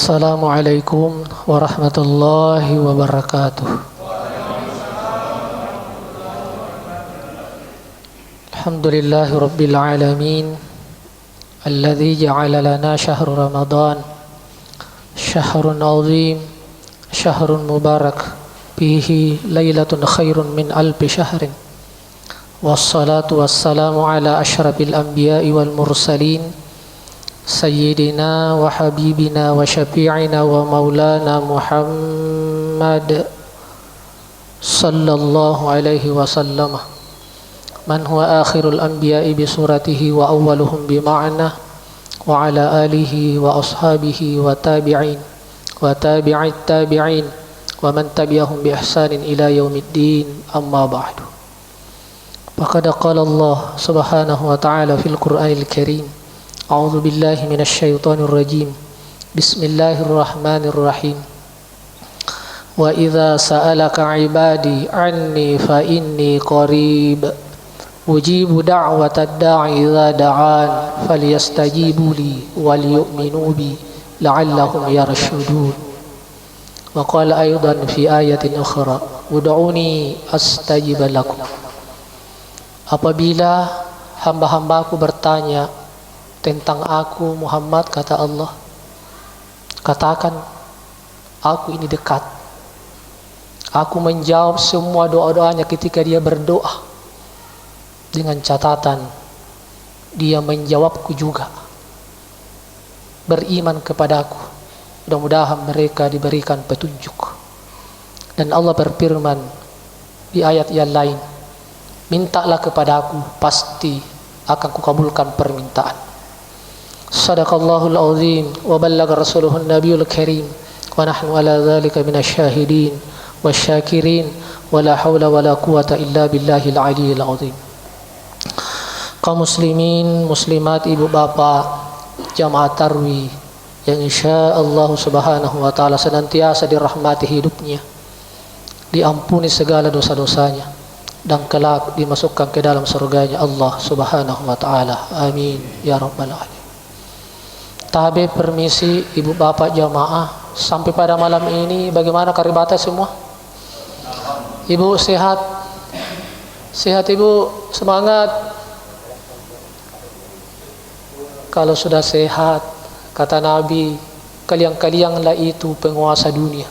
Assalamualaikum warahmatullahi wabarakatuh. Alhamdulillahi rabbil alamin alladzi ja'ala lana syahra Ramadan syahrun azim syahrun mubarak fihi lailatun khairun min alfi syahrin wassalatu wassalamu ala asyrafil anbiya'i wal mursalin Sayyidina wa habibina wa syafi'ina wa maulana Muhammad sallallahu alaihi wasallam man huwa akhirul anbiya'i bi suratihi wa awwaluhum bi ma'na wa ala alihi wa ashabihi wa tabi'in wa tabi'it tabi'in wa man tabi'ahum bi ihsanin ila yaumiddin amma ba'du. Faqad qala Allah subhanahu wa ta'ala fil Qur'anil Karim A'udzu billahi minasy syaithanir rajim. Bismillahirrahmanirrahim. Wa idza sa'alaka 'ibadi 'anni fa inni qarib. Ujibu da'watad da'i idza da'an falyastajibu li wal yu'minu bi la'allahum yarshudun. Wa qala aidan fi ayatin ukhra, ud'uni astajib lakum. Apabila hamba-hambaku bertanya tentang aku Muhammad, kata Allah, katakan aku ini dekat. Aku menjawab semua doa-doanya ketika dia berdoa, dengan catatan dia menjawabku juga, beriman kepadaku. Mudah-mudahan mereka diberikan petunjuk. Dan Allah berfirman di ayat yang lain, mintalah kepadaku, pasti akan kukabulkan permintaan. Sadaqallahul azim wa ballagha rasuluhun nabiyul karim wa nahnu ala dhalika minasy syahidin wasyakirin wa la haula wa la quwata illa billahil aliyyil azim. Kaum muslimin muslimat, ibu bapak jamaah tarwih yang insyaallah subhanahu wa taala senantiasa dirahmati hidupnya, diampuni segala dosa-dosanya, dan kelak dimasukkan ke dalam surganya Allah subhanahu wa ta'ala. Amin ya rabbal alamin. Tabe permisi ibu bapak jamaah, sampai pada malam ini bagaimana karibata semua? Ibu sehat? Sehat ibu? Semangat? Kalau sudah sehat, kata Nabi, kalian-kalianlah itu penguasa dunia.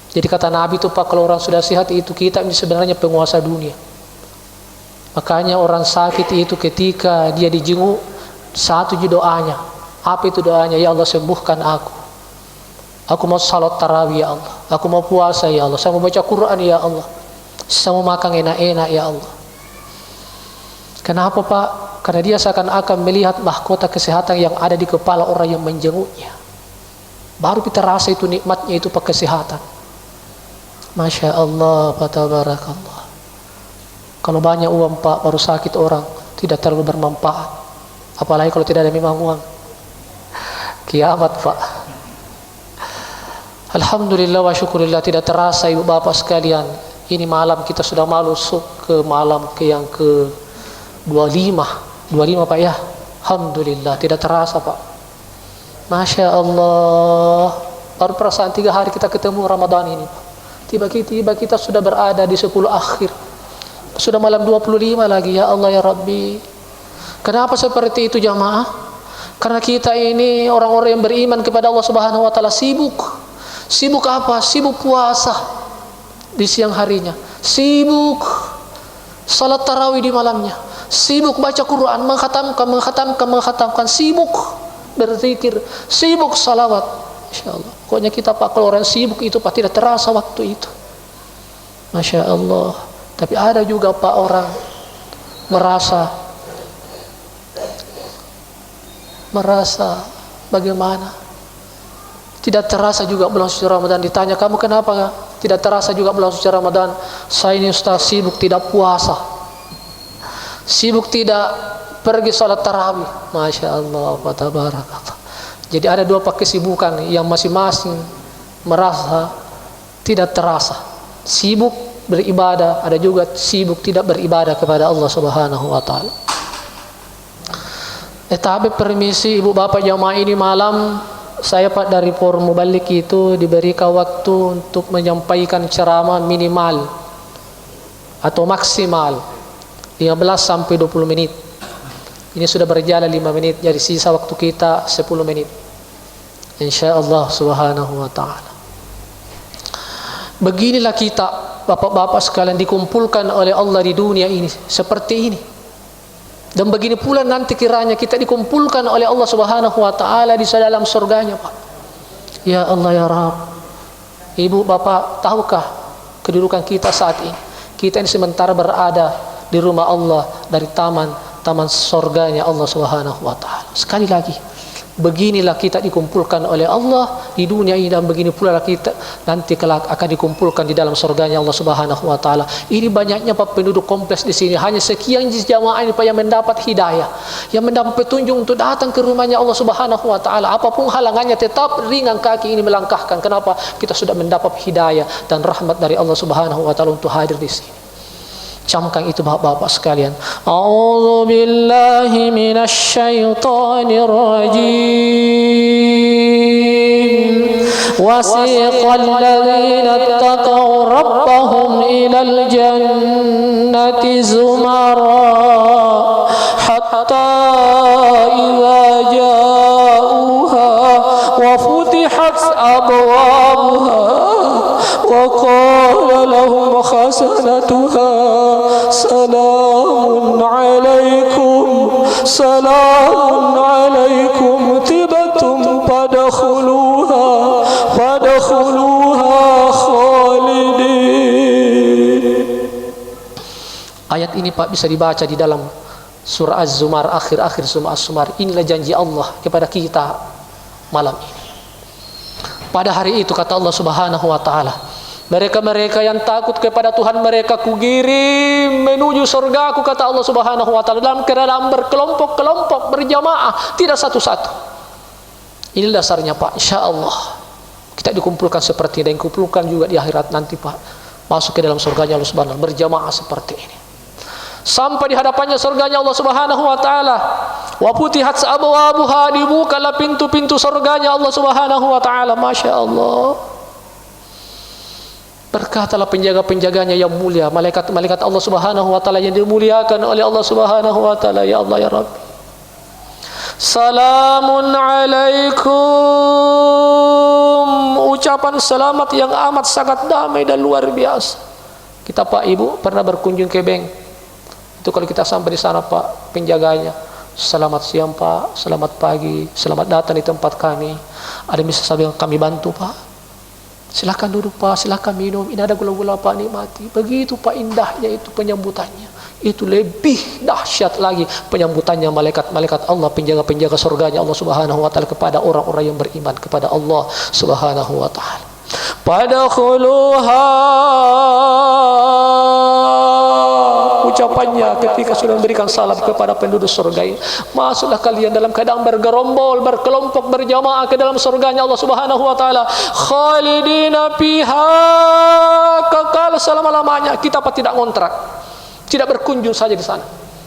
Jadi kata Nabi itu Pak, kalau orang sudah sehat itu kita ini sebenarnya penguasa dunia. Makanya orang sakit itu ketika dia dijenguk, satu doanya. Apa itu doanya? Ya Allah, sembuhkan aku. Aku mau salat tarawih ya Allah. Aku mau puasa ya Allah. Saya mau baca Quran ya Allah. Saya mau makan enak-enak ya Allah. Kenapa Pak? Karena dia seakan-akan melihat mahkota kesehatan yang ada di kepala orang yang menjenguknya. Baru kita rasa itu nikmatnya itu Pak, kesehatan. Masya Allah, tabarakallah. Kalau banyak uang Pak, baru sakit orang, tidak terlalu bermanfaat. Apalagi kalau tidak ada memang uang, kiamat Pak. Alhamdulillah wa syukurillah, tidak terasa ibu bapak sekalian, ini malam kita sudah masuk ke malam yang ke 25 Pak ya. Alhamdulillah, tidak terasa Pak. Masya Allah, baru perasaan 3 hari kita ketemu Ramadan ini Pak. Tiba-tiba kita sudah berada di 10 akhir. Sudah malam 25 lagi. Ya Allah ya Rabbi. Kenapa seperti itu jamaah? Karena kita ini orang-orang yang beriman kepada Allah Subhanahu wa taala sibuk. Sibuk apa? Sibuk puasa di siang harinya. Sibuk salat tarawih di malamnya. Sibuk baca Quran, mengkhatamkan. Sibuk berzikir, sibuk salawat. Insyaallah. Pokoknya kita Pak, kalau orang sibuk itu Pak tidak terasa waktu itu. Masya Allah. Tapi ada juga Pak orang merasa bagaimana? Tidak terasa juga bulan suci Ramadan. Ditanya, kamu kenapa tidak terasa juga bulan suci Ramadan? Saya ini Ustaz sibuk tidak puasa. Sibuk tidak pergi salat tarawih. Masya Allah, wa tabarakallah. Jadi ada 2 kesibukan yang masing-masing merasa tidak terasa. Sibuk beribadah, ada juga sibuk tidak beribadah kepada Allah Subhanahu wa taala. Tapi permisi ibu bapak jamaah, ini malam saya Pak dari Forum Mubalik itu diberikan waktu untuk menyampaikan ceramah minimal atau maksimal 15 sampai 20 menit. Ini sudah berjalan 5 menit, jadi sisa waktu kita 10 menit. Insyaallah subhanahu wa ta'ala. Beginilah kita Bapak-bapak sekalian dikumpulkan oleh Allah di dunia ini seperti ini. Dan begini pula nanti kiranya kita dikumpulkan oleh Allah subhanahu wa ta'ala di dalam surganya Pak. Ya Allah ya Rabb. Ibu bapak tahukah kedudukan kita saat ini? Kita ini sementara berada di rumah Allah dari taman surganya Allah subhanahu wa ta'ala. Sekali lagi, beginilah kita dikumpulkan oleh Allah di dunia ini, dan begini pula kita nanti kelak akan dikumpulkan di dalam surganya Allah subhanahu wa ta'ala. Ini banyaknya Pak penduduk kompleks di sini, hanya sekian jamaah ini Pak yang mendapat hidayah, yang mendapat petunjuk untuk datang ke rumahnya Allah subhanahu wa ta'ala. Apapun halangannya tetap ringan kaki ini melangkahkan. Kenapa? Kita sudah mendapat hidayah dan rahmat dari Allah subhanahu wa ta'ala untuk hadir di sini. Camkan itu bapak-bapak sekalian. A'udzu billahi minasy syaithanir rajim. Wasiqal ladzina taqaw rabbahum ilal jannati zumara hatta idza ja'uha wa futihat abwabuha wa qala lahum khasanatuha salamun alaikum tibatum fadkhuluha khalidin. Ayat ini Pak bisa dibaca di dalam surah Az-Zumar, akhir-akhir surah Az-Zumar. Inilah janji Allah kepada kita malam ini. Pada hari itu kata Allah subhanahu wa ta'ala, mereka-mereka yang takut kepada Tuhan mereka kugiring menuju surgaku, kata Allah subhanahu wa ta'ala, dalam keadaan berkelompok-kelompok, berjamaah, tidak satu-satu. Ini dasarnya Pak, insyaallah kita dikumpulkan seperti ini, dan dikumpulkan juga di akhirat nanti Pak, masuk ke dalam surganya Allah subhanahu wa ta'ala, berjamaah seperti ini. Sampai di hadapannya surganya Allah subhanahu wa ta'ala, wa futihat abwabuha, dibukalah pintu-pintu surganya Allah subhanahu wa ta'ala. Masya Allah. Berkatalah penjaga-penjaganya yang mulia, malaikat-malaikat Allah subhanahu wa ta'ala yang dimuliakan oleh Allah subhanahu wa ta'ala, ya Allah ya Rabbi, salamun alaikum, ucapan selamat yang amat sangat damai dan luar biasa. Kita Pak Ibu pernah berkunjung ke bank. Itu kalau kita sampai di sana Pak, penjaganya, selamat siang Pak, selamat pagi, selamat datang di tempat kami. Ada bisa sambil kami bantu Pak? Silakan duduk Pak, silakan minum. Ini ada gula-gula Pak, nikmati. Begitu Pak indahnya itu penyambutannya. Itu lebih dahsyat lagi penyambutannya malaikat-malaikat Allah, penjaga-penjaga surganya Allah subhanahu wa ta'ala kepada orang-orang yang beriman kepada Allah subhanahu wa ta'ala. Padkhuluha, ucapannya ketika sudah memberikan salam kepada penduduk surga ini, masuklah kalian dalam keadaan bergerombol, berkelompok, berjamaah ke dalam surganya Allah subhanahu wa ta'ala, khalidina fiha, kekal selama-lamanya. Kita tidak ngontrak, tidak berkunjung saja di sana,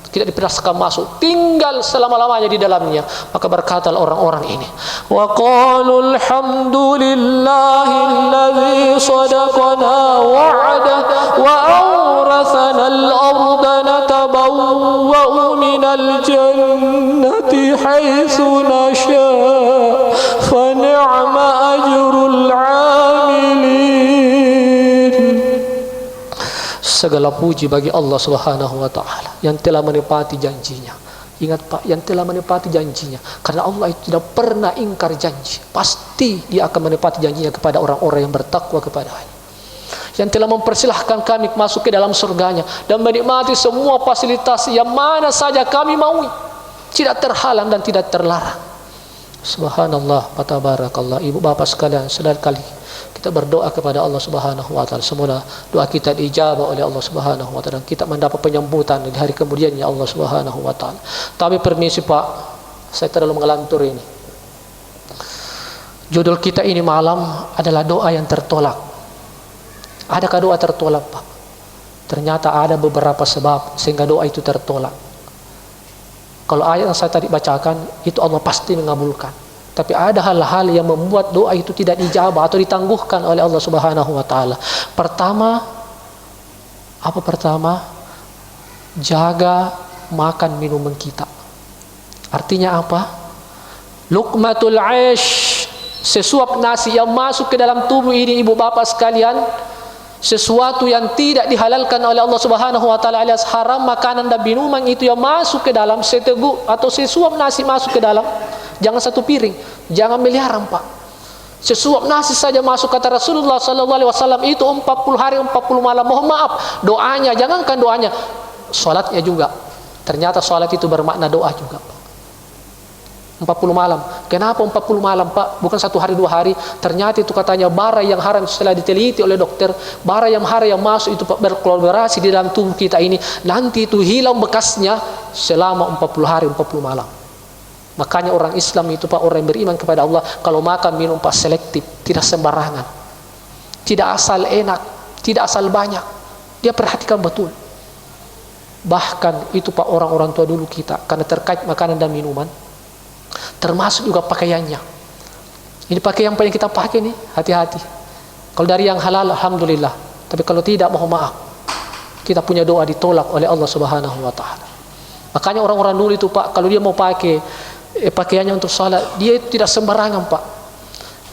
tidak dipindahkan masuk, tinggal selama-lamanya di dalamnya. Maka berkata orang-orang ini, wa qalu alhamdulillahilladzi sadaqana wa'ada wa awrathana al-ardha natabawwa'u minal jannati haitsu nasha fa ni'ma ajrul 'amilin. Segala puji bagi Allah subhanahu wa ta'ala yang telah menepati janjinya. Ingat Pak, yang telah menepati janjinya, karena Allah itu tidak pernah ingkar janji. Pasti dia akan menepati janjinya kepada orang-orang yang bertakwa kepadanya, yang telah mempersilahkan kami masuk ke dalam surganya dan menikmati semua fasilitas yang mana saja kami maui, tidak terhalang dan tidak terlarang. Subhanallah wa tabarakallah. Ibu bapak sekalian, saudara kali kita berdoa kepada Allah subhanahu wa ta'ala, semoga doa kita diijabah oleh Allah subhanahu wa ta'ala, kita mendapat penyambutan di hari kemudiannya Allah subhanahu wa ta'ala. Tapi permisi Pak, saya terlalu mengelantur ini. Judul kita ini malam adalah doa yang tertolak. Adakah doa tertolak Pak? Ternyata ada beberapa sebab sehingga doa itu tertolak. Kalau ayat yang saya tadi bacakan, itu Allah pasti mengabulkan. Tapi ada hal-hal yang membuat doa itu tidak dijabah atau ditangguhkan oleh Allah Subhanahu wa taala. Pertama, apa pertama? Jaga makan minuman kita. Artinya apa? Luqmatul aish, sesuap nasi yang masuk ke dalam tubuh ini ibu bapak sekalian, sesuatu yang tidak dihalalkan oleh Allah Subhanahu wa taala alias haram, makanan dan minuman itu yang masuk ke dalam seteguk atau sesuap nasi masuk ke dalam, jangan satu piring, jangan miliaran Pak. Sesuap nasi saja masuk, kata Rasulullah sallallahu alaihi wasallam, itu 40 hari 40 malam. Mohon maaf, doanya, jangankan doanya, salatnya juga. Ternyata salat itu bermakna doa juga Pak. 40 malam. Kenapa 40 malam Pak? Bukan 1 hari 2 hari. Ternyata itu katanya bara yang haram setelah diteliti oleh dokter, bara yang haram yang masuk itu Pak berkolaborasi di dalam tubuh kita ini, nanti itu hilang bekasnya selama 40 hari 40 malam. Makanya orang Islam itu Pak, orang yang beriman kepada Allah, kalau makan minum Pak selektif, tidak sembarangan, tidak asal enak, tidak asal banyak, dia perhatikan betul. Bahkan itu Pak orang-orang tua dulu kita, karena terkait makanan dan minuman, termasuk juga pakaiannya. Ini pakaian yang kita pakai nih, hati-hati. Kalau dari yang halal alhamdulillah, tapi kalau tidak mohon maaf, kita punya doa ditolak oleh Allah Subhanahu wa taala. Makanya orang-orang dulu itu Pak, kalau dia mau pakai pakaiannya untuk salat, dia itu tidak sembarangan Pak.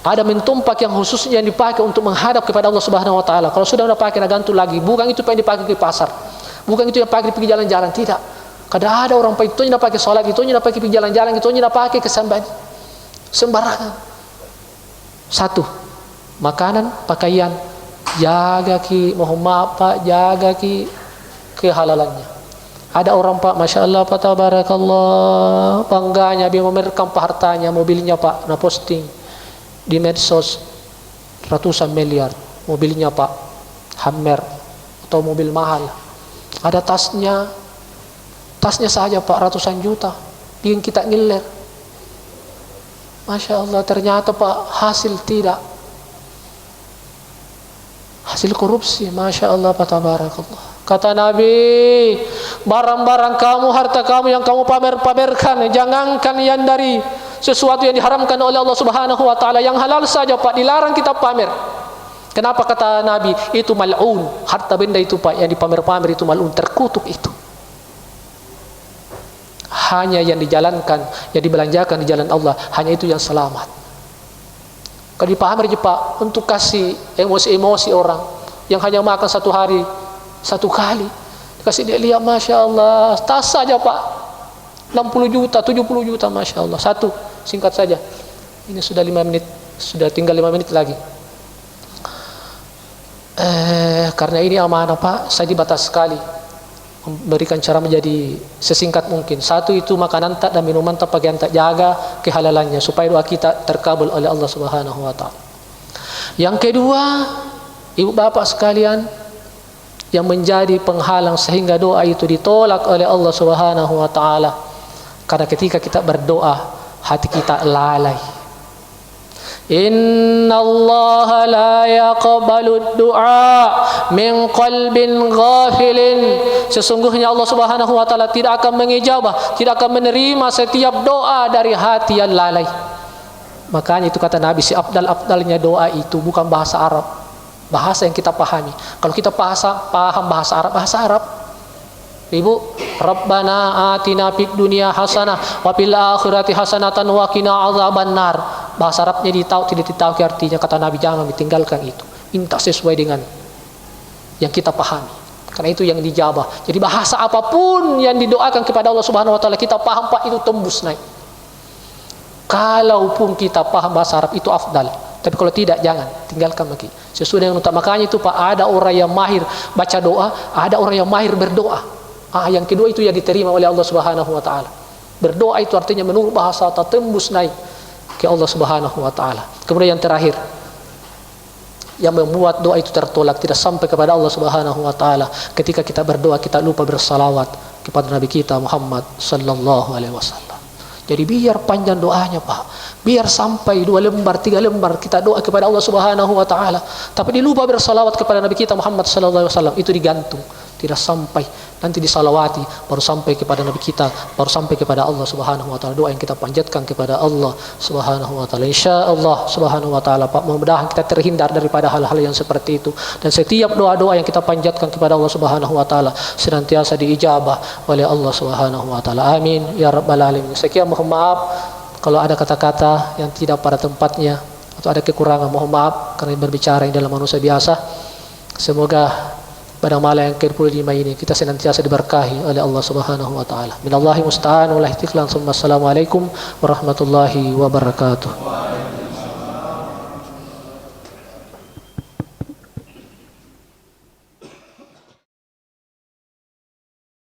Ada mentumpak yang khususnya yang dipakai untuk menghadap kepada Allah Subhanahu wa taala. Kalau sudah pakai gantung lagi, bukan itu yang dipakai di pasar, bukan itu yang pakai di jalan-jalan, tidak. Kadang ada orang Pak, itu yang pakai salat, itu yang pakai di jalan-jalan, itu yang pakai kesambahan, sembarangan. Satu, makanan, pakaian, jaga ki, mohon maaf Pak, jaga ki kehalalannya. Ada orang Pak, Masya Allah Pak, tabarakallah, bangganya dia memamerkan Pak hartanya, mobilnya Pak, nah posting di medsos ratusan miliar, mobilnya Pak Hammer atau mobil mahal. Ada tasnya saja Pak ratusan juta, bikin kita ngiler. Masya Allah, ternyata Pak hasil tidak, hasil korupsi. Masya Allah Pak, tabarakallah. Kata Nabi, barang-barang kamu, harta kamu yang kamu pamer-pamerkan, jangankan yang dari sesuatu yang diharamkan oleh Allah Subhanahu wa taala, yang halal saja Pak dilarang kita pamer. Kenapa? Kata Nabi, itu mal'un. Harta benda itu Pak yang dipamer-pamer itu mal'un, terkutuk itu. Hanya yang dijalankan, yang dibelanjakan di jalan Allah, hanya itu yang selamat. Kalau dipamer aja Pak untuk kasih emosi-emosi orang yang hanya makan 1 hari 1 kali, kasih dia lihat, Masya Allah, tas saja Pak 60 juta, 70 juta, Masya Allah. Satu, singkat saja, ini sudah 5 menit, sudah tinggal 5 menit lagi. Karena ini amanah Pak, saya dibatas sekali memberikan cara menjadi sesingkat mungkin. Satu itu makanan tak dan minuman tak, pakaian tak, jaga kehalalannya supaya doa kita terkabul oleh Allah Subhanahu wa taala. Yang kedua, ibu bapak sekalian, yang menjadi penghalang sehingga doa itu ditolak oleh Allah Subhanahu wa taala, karena ketika kita berdoa hati kita lalai. Inna Allah la yaqbalu du'a min qalbin ghafilin. Sesungguhnya Allah Subhanahu wa taala tidak akan mengijabah, tidak akan menerima setiap doa dari hati yang lalai. Makanya itu kata Nabi, si afdal-afdalnya doa itu bukan bahasa Arab, bahasa yang kita pahami. Kalau kita paham bahasa Arab, Ibu, Rabbana atina fid dunya hasanah wa fil akhirati hasanatan wa qina adzabannar. Bahasa Arabnya tidak ditahu artinya, kata Nabi, jangan ditinggalkan itu. Minta sesuai dengan yang kita pahami. Karena itu yang dijabah. Jadi bahasa apapun yang didoakan kepada Allah Subhanahu wa taala kita paham Pak, itu tembus naik. Kalaupun kita paham bahasa Arab itu afdal. Tapi kalau tidak, jangan tinggalkan lagi. Sesuai dengan utama. Makanya itu Pak, ada orang yang mahir baca doa, ada orang yang mahir berdoa. Yang kedua itu yang diterima oleh Allah Subhanahu wa taala. Berdoa itu artinya menurut bahasa tembus naik ke Allah Subhanahu wa taala. Kemudian yang terakhir, yang membuat doa itu tertolak, tidak sampai kepada Allah Subhanahu wa taala, ketika kita berdoa kita lupa bersalawat kepada Nabi kita Muhammad sallallahu alaihi wasallam. Jadi biar panjang doanya Pak, biar sampai 2 lembar 3 lembar kita doa kepada Allah Subhanahu wa taala, tapi dilupa bersalawat kepada Nabi kita Muhammad sallallahu alaihi wasallam, itu digantung, tidak sampai, nanti disalawati baru sampai kepada Nabi kita, baru sampai kepada Allah Subhanahu wa taala. Doa yang kita panjatkan kepada Allah Subhanahu wa taala. Insyaallah Subhanahu wa taala Pak, mudah-mudahan kita terhindar daripada hal-hal yang seperti itu, dan setiap doa-doa yang kita panjatkan kepada Allah Subhanahu wa taala senantiasa diijabah oleh Allah Subhanahu wa taala. Amin ya rabbal alamin. Sekian, mohon maaf kalau ada kata-kata yang tidak pada tempatnya atau ada kekurangan, mohon maaf karena berbicara yang dalam manusia biasa. Semoga pada malam yang ke-25 ini kita senantiasa diberkahi oleh Allah Subhanahu wa taala. Minallahi musta'an wal ihtiqlan. Assalamualaikum warahmatullahi wabarakatuh.